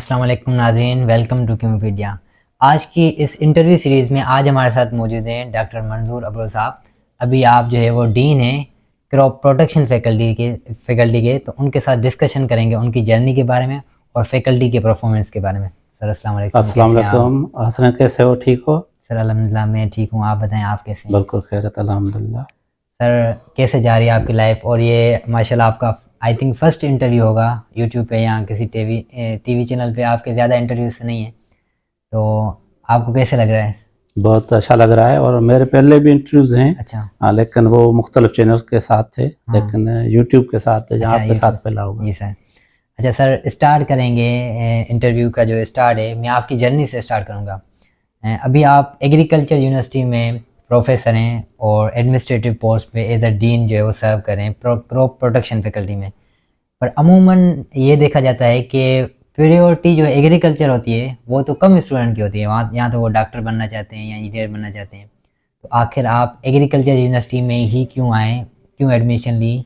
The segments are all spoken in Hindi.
अस्सलाम वालेकुम नाज़रीन, वेलकम टू कीमोपीडिया। आज की इस इंटरव्यू सीरीज़ में आज हमारे साथ मौजूद हैं डॉक्टर मंजूर अब्रोल साहब। अभी आप जो है वो डीन हैं क्रॉप प्रोटेक्शन फैकल्टी के, तो उनके साथ डिस्कशन करेंगे उनकी जर्नी के बारे में और फैकल्टी के परफॉर्मेंस के बारे में। सर अस्सलाम वालेकुम, अस्सलाम कैसे हैं आप? वालेकुम। हसन, कैसे हो? ठीक हो? सर अल्हम्दुलिल्लाह मैं ठीक हूँ, आप बताएं आप कैसे हैं? बिल्कुल खैरियत, अल्हम्दुलिल्लाह। सर कैसे जा रही है आपकी लाइफ? और ये माशाल्लाह आपका आई थिंक फर्स्ट इंटरव्यू होगा यूट्यूब पे या किसी टीवी चैनल पे, आपके ज़्यादा इंटरव्यूज नहीं है, तो आपको कैसे लग रहा है? बहुत अच्छा लग रहा है और मेरे पहले भी इंटरव्यूज़ हैं। अच्छा। लेकिन वो मुख्तलिफ चैनल्स के साथ थे, हाँ। लेकिन यूट्यूब के साथ अच्छा, आपके साथ यूट्यूब। पहला होगा। जी सर। अच्छा सर, स्टार्ट करेंगे इंटरव्यू का जो स्टार्ट है, मैं आपकी जर्नी से स्टार्ट करूँगा। अभी आप एग्रीकल्चर यूनिवर्सिटी में प्रोफेसर हैं और एडमिनिस्ट्रेटिव पोस्ट पे एज अ डीन जो है वो सर्व कर रहे हैं क्रॉप प्रोटेक्शन फैकल्टी में। पर अमूमन ये देखा जाता है कि प्रायोरिटी जो एग्रीकल्चर होती है वो तो कम स्टूडेंट की होती है, वहाँ यहाँ तो वो डॉक्टर बनना चाहते हैं या इंजीनियर बनना चाहते हैं। तो आखिर आप एग्रीकल्चर यूनिवर्सिटी में ही क्यों आए, क्यों एडमिशन ली,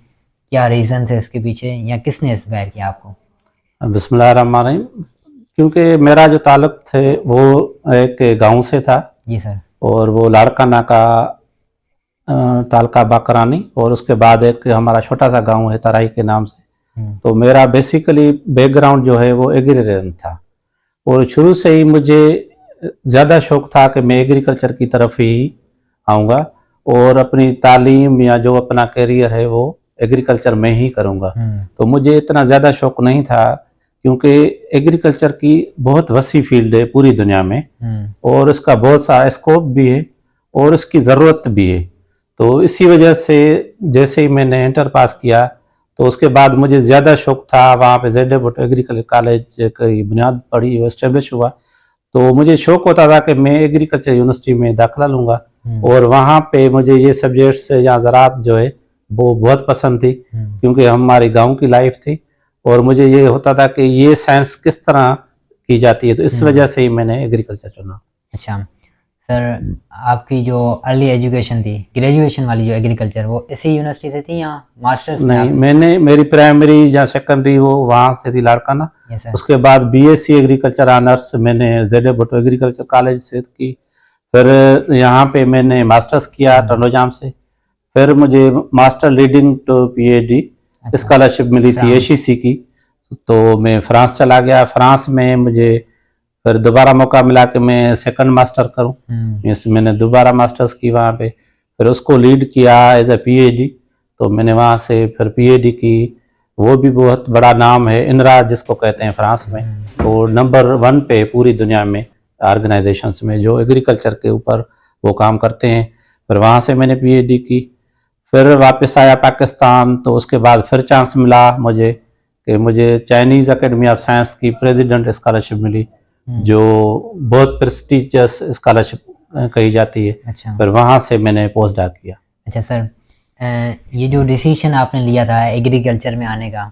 क्या रीज़न है इसके पीछे, या किसने इंस्पायर किया आपको? बिस्मिल्लाहिर्रहमानिर्रहीम। क्योंकि मेरा जो ताल्लुक थे वो एक गांव से था, जी सर। और वो लाड़काना का तालका बाकरानी, और उसके बाद एक हमारा छोटा सा गांव है तराई के नाम से। तो मेरा बेसिकली बैकग्राउंड जो है वो एग्रीरियन था, और शुरू से ही मुझे ज़्यादा शौक था कि मैं एग्रीकल्चर की तरफ ही आऊँगा और अपनी तालीम या जो अपना करियर है वो एग्रीकल्चर में ही करूँगा। तो मुझे इतना ज़्यादा शौक नहीं था, क्योंकि एग्रीकल्चर की बहुत वसी फील्ड है पूरी दुनिया में, और इसका बहुत सारा स्कोप भी है और इसकी ज़रूरत भी है। तो इसी वजह से जैसे ही मैंने इंटर पास किया तो उसके बाद मुझे ज़्यादा शौक था, वहाँ पे जेड भुट्टो एग्रीकल्चर कॉलेज की बुनियाद पड़ी, वो इस्टेब्लिश हुआ। तो मुझे शौक होता था कि मैं एग्रीकल्चर यूनिवर्सिटी में दाखिला लूँगा, और वहाँ पे मुझे ये सब्जेक्ट्स या ज़राअत जो है वो बहुत पसंद थी, क्योंकि हमारे गांव की लाइफ थी, और मुझे ये होता था कि ये साइंस किस तरह की जाती है, तो इस वजह से ही मैंने एग्रीकल्चर चुना। अच्छा सर, आपकी जो अर्ली एजुकेशन थी, ग्रेजुएशन वाली जो एग्रीकल्चर, वो इसी यूनिवर्सिटी से थी या मास्टर्स में नहीं, आप? मैंने मेरी प्राइमरी या सेकेंडरी वो वहाँ से थी, लाड़काना। Yes sir. उसके बाद बीएससी एग्रीकल्चर ऑनर्स मैंने जेड भुट्टो एग्रीकल्चर कॉलेज से की। फिर यहाँ पे मैंने मास्टर्स किया टंडोजाम से। फिर मुझे master leading to PhD scholarship मिली थी एसीसी की, तो मैं फ्रांस चला गया। फ्रांस में मुझे फिर दोबारा मौका मिला कि मैं सेकंड मास्टर करूं। मैंने दोबारा मास्टर्स की वहाँ पे, फिर उसको लीड किया एज ए पीएचडी। तो मैंने वहाँ से फिर पीएचडी की। वो भी बहुत बड़ा नाम है, इनरा जिसको कहते हैं फ्रांस में, वो नंबर 1 पे पूरी दुनिया में ऑर्गेनाइजेशंस में जो एग्रीकल्चर के ऊपर वो काम करते हैं। फिर वहाँ से मैंने पीएचडी की। फिर वापस आया पाकिस्तान, तो उसके बाद फिर चांस मिला मुझे कि मुझे चाइनीज़ एकेडमी ऑफ साइंस की प्रेसिडेंट स्कॉलरशिप मिली, जो बहुत प्रेस्टिजियस स्कॉलरशिप कही जाती है। अच्छा। फिर वहाँ से मैंने पोस्ट डॉक किया। अच्छा सर, ये जो डिसीजन आपने लिया था एग्रीकल्चर में आने का,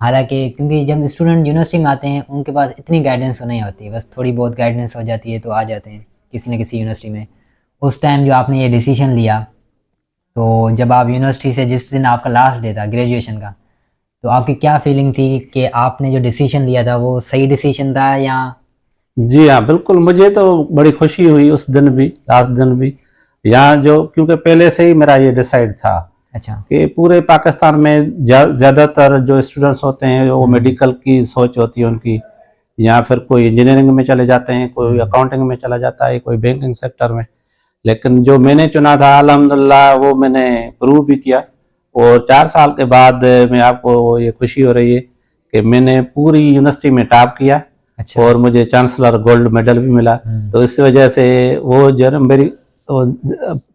हालांकि क्योंकि जब स्टूडेंट यूनिवर्सिटी में आते हैं उनके पास इतनी गाइडेंस तो नहीं होती, बस थोड़ी बहुत गाइडेंस हो जाती है तो आ जाते हैं किसी न किसी यूनिवर्सिटी में। उस टाइम जो आपने ये डिसीजन लिया, तो जब आप यूनिवर्सिटी से, जिस दिन आपका लास्ट डे था ग्रेजुएशन का, तो आपकी क्या फीलिंग थी कि आपने जो डिसीजन लिया था वो सही डिसीजन था या? जी हाँ, बिल्कुल। मुझे तो बड़ी खुशी हुई उस दिन भी, लास्ट दिन भी। यहाँ जो, क्योंकि पहले से ही मेरा ये डिसाइड था। अच्छा। कि पूरे पाकिस्तान में ज़्यादातर जो स्टूडेंट्स होते हैं वो मेडिकल की सोच होती है उनकी, या फिर कोई इंजीनियरिंग में चले जाते हैं, कोई अकाउंटिंग में चला जाता है, कोई बैंकिंग सेक्टर में। लेकिन जो मैंने चुना था अल्हम्दुलिल्लाह वो मैंने प्रूव भी किया, और 4 साल के बाद मैं आपको ये खुशी हो रही है कि मैंने पूरी यूनिवर्सिटी में टॉप किया। अच्छा। और मुझे चांसलर गोल्ड मेडल भी मिला। तो इस वजह से वो जो मेरी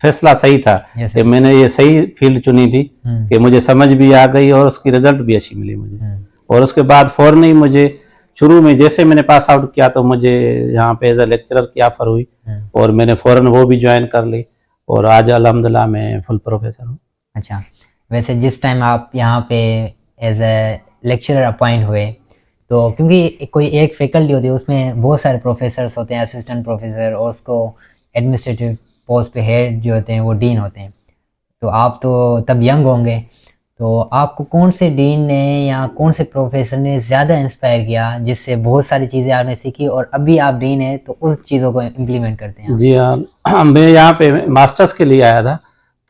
फैसला सही था कि मैंने ये सही फील्ड चुनी थी, कि मुझे समझ भी आ गई और उसकी रिजल्ट भी अच्छी मिली मुझे। और उसके बाद फौरन ही मुझे, शुरू में जैसे मैंने पास आउट किया तो मुझे यहाँ पे एज ए लेक्चरर की ऑफर हुई, और मैंने फौरन वो भी ज्वाइन कर ली, और आज अल्हम्दुलिल्लाह मैं फुल प्रोफेसर हूँ। अच्छा, वैसे जिस टाइम आप यहाँ पे एज ए लेक्चरर अपॉइंट हुए, तो क्योंकि कोई एक फैकल्टी होती है उसमें बहुत सारे प्रोफेसर्स होते हैं, असिस्टेंट प्रोफेसर, और उसको एडमिनिस्ट्रेटिव पोस्ट पे हेड जो होते हैं वो डीन होते हैं, तो आप तो तब यंग होंगे, तो आपको कौन से डीन ने या कौन से प्रोफेसर ने ज़्यादा इंस्पायर किया जिससे बहुत सारी चीज़ें आपने सीखी और अभी आप डीन हैं तो उस चीज़ों को इम्प्लीमेंट करते हैं? जी हाँ, मैं यहाँ पे मास्टर्स के लिए आया था,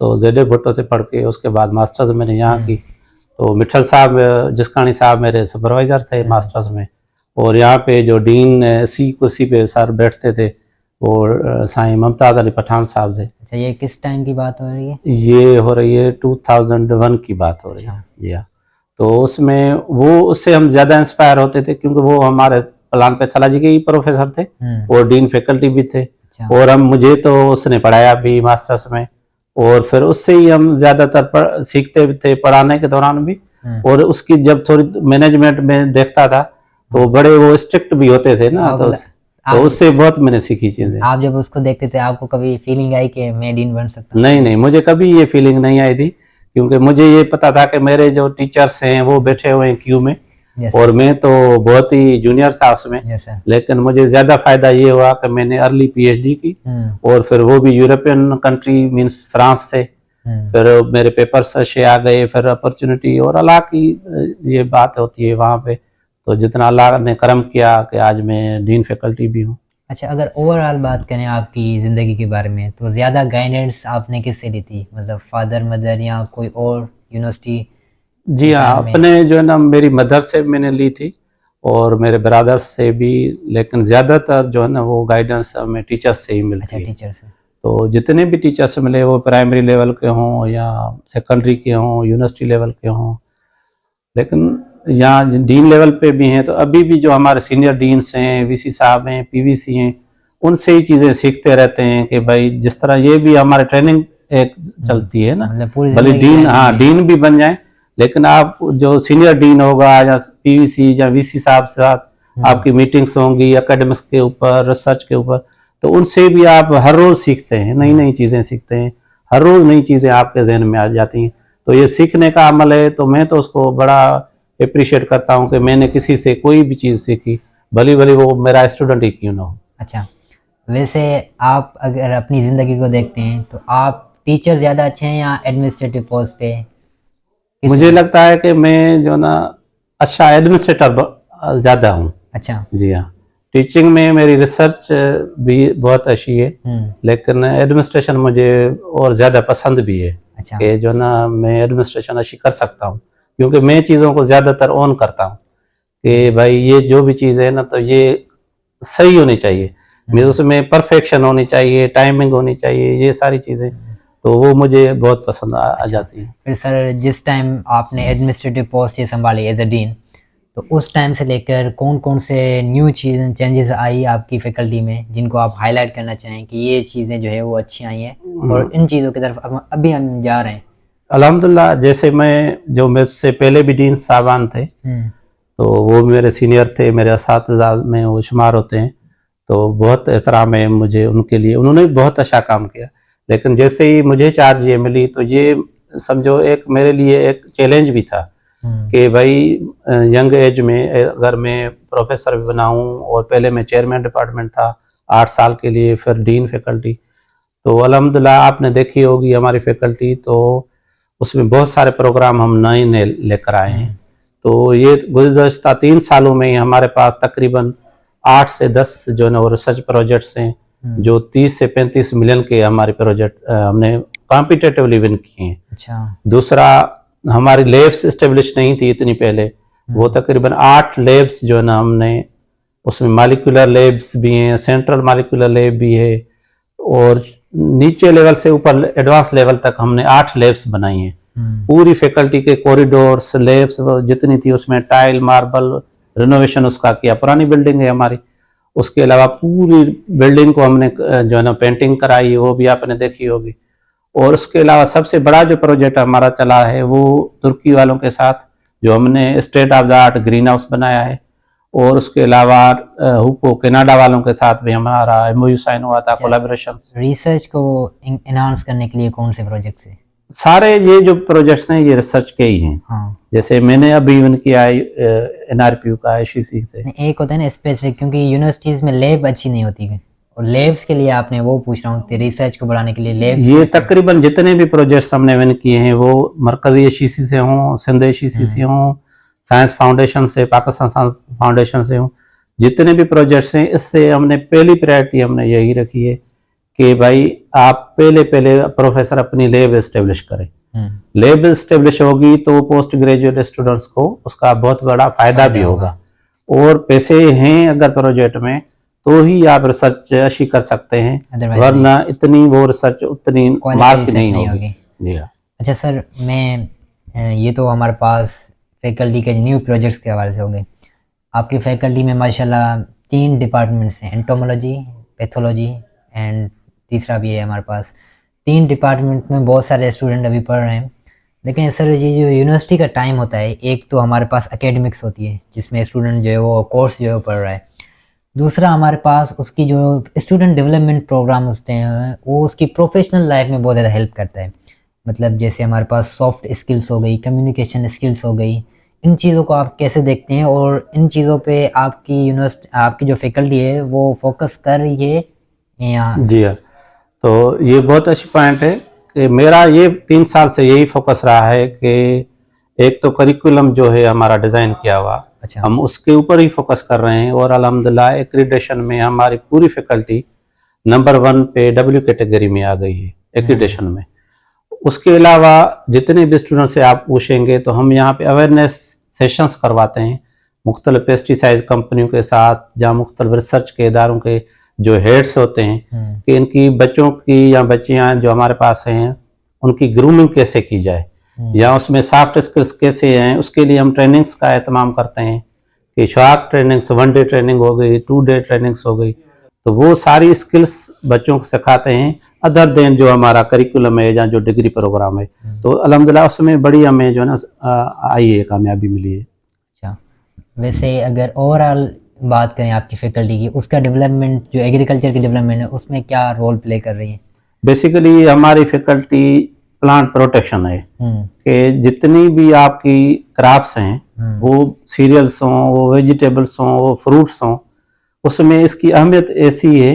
तो जेडे भुट्टो से पढ़ के उसके बाद मास्टर्स मैंने यहाँ की। तो मिठल साहब जिसकानी साहब मेरे सुपरवाइज़र थे मास्टर्स में, और यहाँ पे जो डीन सी कुर्सी पे सर बैठते थे वो साईं मुमताज़ अली पठान साहब थे। अच्छा, ये किस टाइम की बात हो रही है? ये हो रही है 2001 की बात हो रही है। जी हाँ, तो उसमें वो उससे हम ज़्यादा इंस्पायर होते थे क्योंकि वो हमारे प्लान पैथोलॉजी के ही प्रोफेसर थे और डीन फैकल्टी भी थे। और हम मुझे तो उसने पढ़ाया भी मास्टर्स में, और फिर उससे ही हम ज़्यादातर सीखते भी थे पढ़ाने के दौरान भी। और उसकी जब थोड़ी मैनेजमेंट में देखता था तो बड़े वो स्ट्रिक्ट भी होते थे ना, तो उससे बहुत मैंने सीखी चीज़ें। आप जब उसको देखते थे आपको कभी फीलिंग आई कि मैं डीन बन सकता हूँ? नहीं, मुझे कभी ये फीलिंग नहीं आई थी क्योंकि मुझे ये पता था कि मेरे जो टीचर्स हैं वो बैठे हुए हैं क्यू में, और मैं तो बहुत ही जूनियर था उसमें। लेकिन मुझे ज़्यादा फायदा ये हुआ कि मैंने अर्ली पीएचडी की, और फिर वो भी यूरोपियन कंट्री मींस फ्रांस से। फिर मेरे पेपर्स अच्छे आ गए, फिर अपॉर्चुनिटी, और अल्लाह की ये बात होती है वहाँ पे, तो जितना अल्लाह ने करम किया कि आज मैं डीन फैकल्टी भी हूँ। अच्छा, अगर ओवरऑल बात करें आपकी ज़िंदगी के बारे में तो ज़्यादा गाइडेंस आपने किससे ली थी, मतलब फादर मदर या कोई और यूनिवर्सिटी? जी हाँ, अपने जो है ना मेरी मदर से मैंने ली थी और मेरे ब्रदर्स से भी, लेकिन ज़्यादातर जो है ना वो गाइडेंस हमें टीचर्स से ही मिलती है। टीचर से? तो जितने भी टीचर्स मिले वो प्राइमरी लेवल के हों या सेकेंडरी के हों, यूनिवर्सिटी लेवल के हों, लेकिन यहाँ डीन लेवल पे भी हैं, तो अभी भी जो हमारे सीनियर डीन्स हैं, वीसी साहब हैं, पीवीसी हैं, उनसे ही चीज़ें सीखते रहते हैं कि भाई जिस तरह ये भी हमारे ट्रेनिंग एक चलती है ना, भले डीन, हाँ डीन भी बन जाए, लेकिन आप जो सीनियर डीन होगा या पीवीसी या वीसी साहब से साथ आपकी मीटिंग्स होंगी एकेडमिक्स के ऊपर, रिसर्च के ऊपर, तो उनसे भी आप हर रोज़ सीखते हैं, नई नई चीज़ें सीखते हैं, हर रोज़ नई चीज़ें आपके जहन में आ जाती हैं। तो ये सीखने का अमल है, तो मैं तो उसको बड़ा अप्रिशिएट करता हूँ कि मैंने किसी से कोई भी चीज़ सीखी, भली भली वो मेरा स्टूडेंट ही क्यों ना हो। अच्छा, वैसे आप अगर अपनी ज़िंदगी को देखते हैं तो आप टीचर ज़्यादा अच्छे हैं या एडमिनिस्ट्रेटिव पोस्ट पे? मुझे लगता है कि मैं जो ना अच्छा एडमिनिस्ट्रेटर ज़्यादा हूँ। अच्छा जी हाँ, टीचिंग में मेरी रिसर्च भी बहुत अच्छी है, लेकिन एडमिनिस्ट्रेशन मुझे और ज़्यादा पसंद भी है। अच्छा, कि जो ना मैं एडमिनिस्ट्रेशन अच्छी कर सकता हूँ क्योंकि मैं चीज़ों को ज़्यादातर ऑन करता हूँ कि भाई ये जो भी चीज़ है ना तो ये सही होनी चाहिए, मैं उसमें परफेक्शन होनी चाहिए, टाइमिंग होनी चाहिए, ये सारी चीज़ें तो वो मुझे बहुत पसंद आ जाती है। फिर सर जिस टाइम आपने एडमिनिस्ट्रेटिव पोस्ट ये संभाली एज अ डीन, तो उस टाइम से लेकर कौन कौन से न्यू चीज़ें चेंजेस आई आपकी फैकल्टी में जिनको आप हाईलाइट करना चाहें कि ये चीज़ें जो है वो अच्छी आई हैं और इन चीज़ों की तरफ अभी हम जा रहे हैं? अल्हम्दुलिल्लाह, जैसे मैं जो मुझसे पहले भी डीन साहबान थे तो वो मेरे सीनियर थे, मेरे असातिज़ा में वो शुमार होते हैं, तो बहुत एहतराम है मुझे उनके लिए, उन्होंने भी बहुत अच्छा काम किया। लेकिन जैसे ही मुझे चार्ज ये मिली तो ये समझो एक मेरे लिए एक चैलेंज भी था कि भाई यंग एज में अगर मैं प्रोफेसर भी बनाऊं, और पहले मैं चेयरमैन डिपार्टमेंट था 8 साल के लिए, फिर डीन फैकल्टी, तो अल्हम्दुलिल्लाह आपने देखी होगी हमारी फैकल्टी, तो उसमें बहुत सारे प्रोग्राम हम नए नए लेकर आए हैं। तो ये गुज़श्ता 3 सालों में हमारे पास तकरीबन 8 से 10 जो है ना वो रिसर्च प्रोजेक्ट्स हैं जो 30 से 35 मिलियन के हमारे प्रोजेक्ट हमने कॉम्पिटिटिवली विन किए हैं। अच्छा, दूसरा हमारी लैब्स इस्टेब्लिश नहीं थी इतनी पहले, वो तकरीबन 8 लैब्स जो है ना हमने, उसमें मालिकुलर लैब्स भी हैं, सेंट्रल मालिकुलर लैब भी है, और नीचे लेवल से ऊपर एडवांस लेवल तक हमने 8 लैब्स बनाई हैं। पूरी फैकल्टी के कॉरिडोर्स, लैब्स जितनी थी उसमें टाइल, मार्बल, रिनोवेशन उसका किया, पुरानी बिल्डिंग है हमारी। उसके अलावा पूरी बिल्डिंग को हमने जो है ना पेंटिंग कराई, वो भी आपने देखी होगी। और उसके अलावा सबसे बड़ा जो प्रोजेक्ट हमारा चला है वो तुर्की वालों के साथ, जो हमने state of the art green house बनाया है, और उसके अलावा हुको कनाडा वालों के साथ भी हमारा एमओयू साइन हुआ था, कोलैबोरेशन। रिसर्च को एनहांस करने के लिए कौन से प्रोजेक्ट्स हैं? सारे ये जो प्रोजेक्ट्स हैं ये रिसर्च के ही हैं। हाँ। जैसे मैंने अभी इवन किया है एनआरपीयू का ICC से। एक होता है ना स्पेसिफिक, क्योंकि यूनिवर्सिटीज में लैब अच्छी नहीं होती है। और लेब्स के लिए आपने, वो पूछ रहा हूँ, रिसर्च को बढ़ाने के लिए लेब्स? ये तकरीबन जितने भी प्रोजेक्ट्स हमने विन किए हैं वो मरकजी HEC से हों, सिंध HEC से हों, साइंस फाउंडेशन से, पाकिस्तान साइंस फाउंडेशन से हों, जितने भी प्रोजेक्ट्स हैं, इससे हमने पहली प्रायोरिटी हमने यही रखी है कि भाई आप पहले प्रोफेसर अपनी लैब एस्टेब्लिश करें। लैब एस्टेब्लिश होगी तो पोस्ट ग्रेजुएट स्टूडेंट्स को उसका बहुत बड़ा फायदा भी होगा, और पैसे हैं अगर प्रोजेक्ट में तो ही आप रिसर्च अच्छी कर सकते हैं, वरना इतनी वो रिसर्च उतनी मार्क नहीं होगी। जी हाँ। अच्छा सर, मैं ये तो हमारे पास फैकल्टी के न्यू प्रोजेक्ट्स के हवाले से हो गए। आपकी फैकल्टी में माशाल्लाह 3 डिपार्टमेंट्स हैं, एंटोमोलॉजी, पैथोलॉजी एंड तीसरा भी है हमारे पास। 3 डिपार्टमेंट में बहुत सारे स्टूडेंट अभी पढ़ रहे हैं। लेकिन सर ये जो यूनिवर्सिटी का टाइम होता है, एक तो हमारे पास एकेडमिक्स होती है जिसमें स्टूडेंट जो है वो कोर्स जो है पढ़ रहा है, दूसरा हमारे पास उसकी जो स्टूडेंट डेवलपमेंट प्रोग्राम होते हैं वो उसकी प्रोफेशनल लाइफ में बहुत ज़्यादा हेल्प करता है। मतलब जैसे हमारे पास सॉफ्ट स्किल्स हो गई, कम्युनिकेशन स्किल्स हो गई, इन चीज़ों को आप कैसे देखते हैं और इन चीज़ों पे आपकी यूनिवर्सिटी, आपकी जो फैकल्टी है वो फोकस कर रही है या? जी हाँ, तो ये बहुत अच्छी पॉइंट है कि मेरा ये 3 साल से यही फोकस रहा है कि एक तो करिकुलम जो है हमारा डिज़ाइन किया हुआ, अच्छा, हम उसके ऊपर ही फोकस कर रहे हैं, और अल्हम्दुलिल्लाह एक्रीडेशन में हमारी पूरी फैकल्टी नंबर 1 पे W कैटेगरी में आ गई है एक्रीडेशन में। उसके अलावा जितने भी स्टूडेंट से आप पूछेंगे तो हम यहाँ पे अवेयरनेस सेशंस करवाते हैं मुख्तलिफ पेस्टिसाइड कंपनियों के साथ, जहाँ मुख्तलिफ रिसर्च के इदारों के जो हेड्स होते हैं कि इनकी बच्चों की या बच्चियाँ जो हमारे पास हैं उनकी ग्रूमिंग कैसे की जाए, या उसमें सॉफ्ट स्किल्स कैसे हैं, उसके लिए हम ट्रेनिंग्स का एहतमाम करते हैं कि शॉर्ट ट्रेनिंग्स, 1 डे ट्रेनिंग हो गई, 2 डे ट्रेनिंग्स हो गई, तो वो सारी स्किल्स बच्चों को सिखाते हैं अदर देन जो हमारा करिकुलम है या जो डिग्री प्रोग्राम है। तो अल्हम्दुलिल्लाह उसमें बड़ी हमें जो है ना आई है, कामयाबी मिली है। अच्छा, वैसे अगर ओवरऑल बात करें आपकी फैकल्टी की, उसका डेवलपमेंट जो एग्रीकल्चर की डेवलपमेंट है उसमें क्या रोल प्ले कर रही है? बेसिकली हमारी फैकल्टी प्लांट प्रोटेक्शन है कि जितनी भी आपकी क्राफ्ट्स हैं वो सीरियल्स हों, वो वेजिटेबल्स हों, वो फ्रूट्स हों, उसमें इसकी अहमियत ऐसी है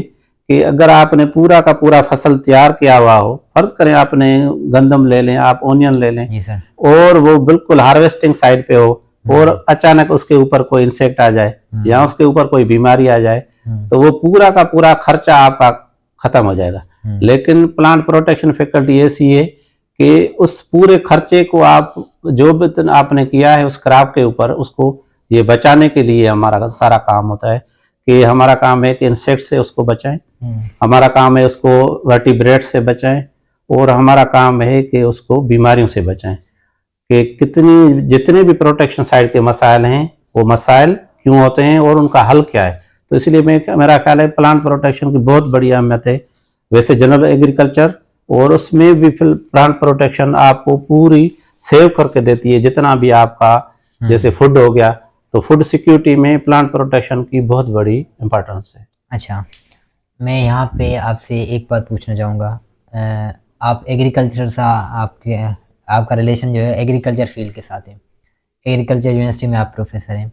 कि अगर आपने पूरा का पूरा फसल तैयार किया हुआ हो, फर्ज करें आपने गंदम ले लें, आप ओनियन ले लें, जी सर, और वो बिल्कुल हार्वेस्टिंग साइड पे हो और अचानक उसके ऊपर कोई इंसेक्ट आ जाए या उसके ऊपर कोई बीमारी आ जाए, तो वो पूरा का पूरा खर्चा आपका खत्म हो जाएगा। लेकिन प्लांट प्रोटेक्शन फैकल्टी ऐसी है कि उस पूरे खर्चे को आप जो भी आपने किया है उस क्रॉप के ऊपर, उसको ये बचाने के लिए हमारा सारा काम होता है कि हमारा काम है कि इंसेक्ट से उसको बचाएं, हमारा काम है उसको वर्टिब्रेट से बचाएं, और हमारा काम है कि उसको बीमारियों से बचाएं, कि कितनी जितने भी प्रोटेक्शन साइड के मसाइल हैं वो मसाइल क्यों होते हैं और उनका हल क्या है। तो इसलिए मेरा ख्याल है प्लांट प्रोटेक्शन की बहुत बड़ी अहमियत है। वैसे जनरल एग्रीकल्चर और उसमें भी फिर प्लांट प्रोटेक्शन आपको पूरी सेव करके देती है, जितना भी आपका जैसे फूड हो गया, तो फूड सिक्योरिटी में प्लांट प्रोटेक्शन की बहुत बड़ी इंपॉर्टेंस है। अच्छा, मैं यहाँ पे आपसे एक बात पूछना चाहूँगा। आप एग्रीकल्चर से आपका रिलेशन जो है एग्रीकल्चर फील्ड के साथ है, एग्रीकल्चर यूनिवर्सिटी में आप प्रोफेसर हैं।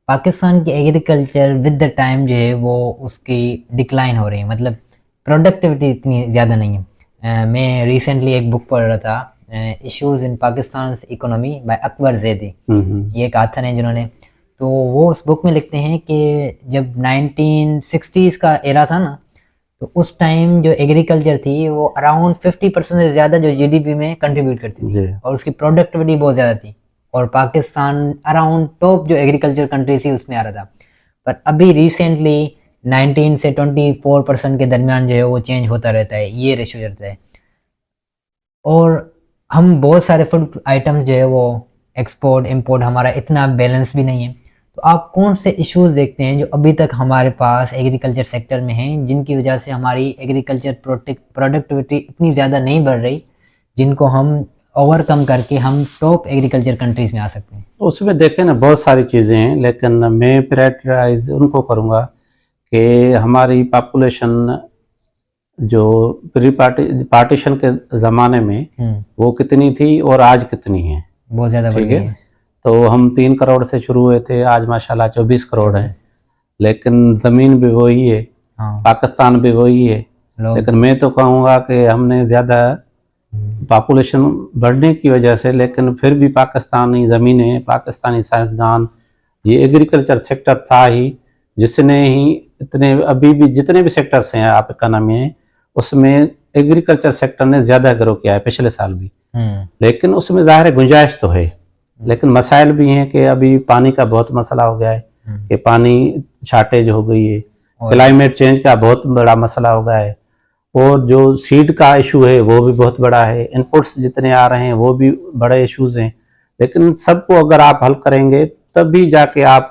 पाकिस्तान की एग्रीकल्चर विद द टाइम जो है वो उसकी डिक्लाइन हो रही है, मतलब प्रोडक्टिविटी इतनी ज़्यादा नहीं है। मैं रिसेंटली एक बुक पढ़ रहा था, issues in Pakistan economy bye Akbar Zaidi, ये एक आथर हैं जिन्होंने, तो वो उस बुक में लिखते हैं कि जब 1960s का एरा था ना, तो उस टाइम जो एग्रीकल्चर थी वो अराउंड 50% से ज़्यादा जो जीडीपी में कंट्रीब्यूट करती थी और उसकी प्रोडक्टिविटी बहुत ज़्यादा थी, और पाकिस्तान अराउंड टॉप जो एग्रीकल्चर कंट्री थी उसमें आ रहा था। पर अभी रिसेंटली 19 से 24% के दरमियान जो है वो चेंज होता रहता है, ये रेशो रहता है। और हम बहुत सारे फूड आइटम्स जो है वो एक्सपोर्ट इम्पोर्ट हमारा इतना बैलेंस भी नहीं है। तो आप कौन से इश्यूज देखते हैं जो अभी तक हमारे पास एग्रीकल्चर सेक्टर में हैं, जिनकी वजह से हमारी एग्रीकल्चर प्रोडक्टिविटी इतनी ज़्यादा नहीं बढ़ रही, जिनको हम ओवरकम करके हम टॉप एग्रीकल्चर कंट्रीज में आ सकते हैं? उसमें देखें ना बहुत सारी चीज़ें हैं, लेकिन मैं प्रायोरिटाइज उनको करूँगा कि हमारी पॉपुलेशन जो प्री पार्टीशन के ज़माने में वो कितनी थी और आज कितनी है, बहुत ज़्यादा बढ़ गई है। तो हम 3 करोड़ से शुरू हुए थे, आज माशाल्लाह 24 करोड़ है, लेकिन ज़मीन भी वही है। हाँ पाकिस्तान भी वही है। लोग लेकिन मैं तो कहूँगा कि हमने ज़्यादा पॉपुलेशन बढ़ने की वजह से, लेकिन फिर भी पाकिस्तानी ज़मीनें, पाकिस्तानी साइंसदान, ये एग्रीकल्चर सेक्टर था ही जिसने ही इतने, अभी भी जितने भी सेक्टर्स हैं आप इकोनॉमी में, उसमें एग्रीकल्चर सेक्टर ने ज़्यादा ग्रो किया है पिछले साल भी। लेकिन उसमें ज़ाहिर है गुंजाइश तो है, लेकिन मसाइल भी हैं कि अभी पानी का बहुत मसला हो गया है कि पानी शार्टेज हो गई है, क्लाइमेट चेंज का बहुत बड़ा मसला हो गया है, और जो सीड का इशू है वो भी बहुत बड़ा है, इनपुट्स जितने आ रहे हैं वो भी बड़े इश्यूज हैं। लेकिन सबको अगर आप हल करेंगे तभी जाके आप,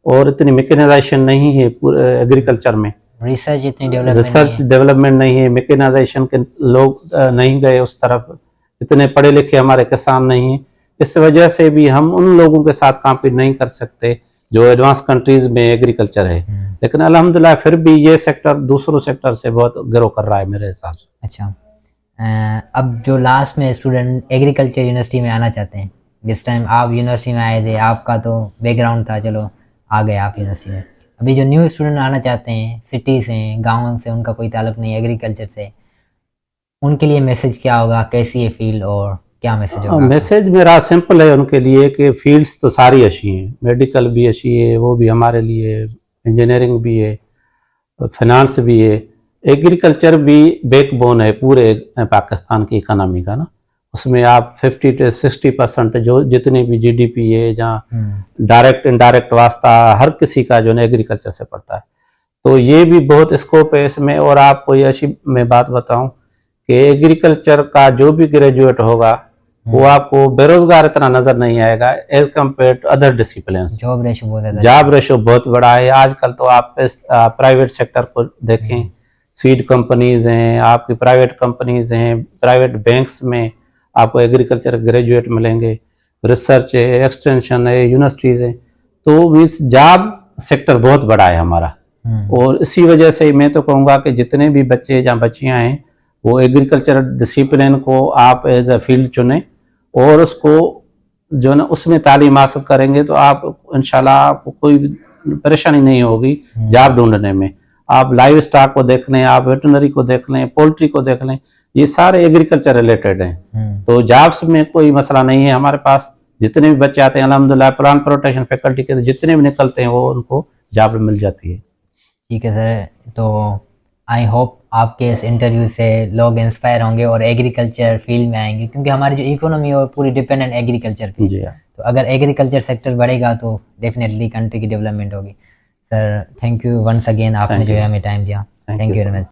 और इतनी मैकेनाइजेशन नहीं है पूरे एग्रीकल्चर में, रिसर्च डेवलपमेंट नहीं है, मैकेनाइजेशन के लोग नहीं गए उस तरफ, इतने पढ़े लिखे हमारे किसान नहीं हैं। इस वजह से भी हम उन लोगों के साथ कॉम्पीट नहीं कर सकते जो एडवांस कंट्रीज में एग्रीकल्चर है। लेकिन अल्हम्दुलिल्लाह फिर भी ये सेक्टर दूसरों सेक्टर से बहुत ग्रो कर रहा है मेरे हिसाब से। अच्छा, अब जो लास्ट में स्टूडेंट एग्रीकल्चर यूनिवर्सिटी में आना चाहते हैं, जिस टाइम आप यूनिवर्सिटी में आए थे आपका तो बैकग्राउंड था, चलो आ गए आप यूनिवर्सिटी में। अभी जो न्यू स्टूडेंट आना चाहते हैं, सिटी से, गाँव से, उनका कोई ताल्लुक नहीं एग्रीकल्चर से, उनके लिए मैसेज क्या होगा, कैसी है फील्ड और क्या मैसेज होगा? मैसेज मेरा सिंपल है उनके लिए कि फील्ड्स तो सारी अच्छी हैं, मेडिकल भी अच्छी है, वो भी हमारे लिए, इंजीनियरिंग भी है, फाइनेंस भी है, एग्रीकल्चर भी बैकबोन है पूरे पाकिस्तान की इकोनॉमी का ना। उसमें आप 50 से 60% जो जितनी भी जीडीपी है, जहाँ डायरेक्ट इनडायरेक्ट वास्ता हर किसी का जो है एग्रीकल्चर से पड़ता है, तो ये भी बहुत स्कोप है इसमें। और आपको ये अच्छी मैं बात बताऊं कि एग्रीकल्चर का जो भी ग्रेजुएट होगा वो आपको बेरोजगार इतना नजर नहीं आएगा as compare to other discipline. Job ratio बहुत बड़ा है आजकल। तो आप प्राइवेट सेक्टर को देखें, सीड कंपनीज हैं, आपकी प्राइवेट कंपनीज हैं, प्राइवेट बैंक्स में आपको एग्रीकल्चर ग्रेजुएट मिलेंगे, रिसर्च है, एक्सटेंशन है, यूनिवर्सिटीज है। तो मीन्स जॉब सेक्टर बहुत बड़ा है हमारा। और इसी वजह से मैं तो कहूँगा कि जितने भी बच्चे या बच्चियाँ हैं वो एग्रीकल्चर डिसिप्लिन को आप एज अ फील्ड चुनें और उसको जो ना उसमें तालीम हासिल करेंगे तो आप इंशाल्लाह आपको कोई परेशानी नहीं होगी जॉब ढूंढने में। आप लाइव स्टॉक को देख लें, आप वेटनरी को देख लें, पोल्ट्री को देख लें, ये सारे एग्रीकल्चर रिलेटेड हैं। तो जॉब्स में कोई मसला नहीं है हमारे पास। जितने भी बच्चे आते हैं अल्हम्दुलिल्लाह प्लांट प्रोटेक्शन फैकल्टी के जितने भी निकलते हैं वो उनको जॉब मिल जाती है। ठीक है सर, तो आई होप आपके इस इंटरव्यू से लोग इंस्पायर होंगे और एग्रीकल्चर फील्ड में आएंगे, क्योंकि हमारी जो इकोनॉमी है वो पूरी डिपेंडेंट एग्रीकल्चर पे। जी हाँ। तो अगर एग्रीकल्चर सेक्टर बढ़ेगा तो डेफिनेटली कंट्री की डेवलपमेंट होगी। Sir thank you once again, आपने जो है हमें टाइम दिया। Thank you very much.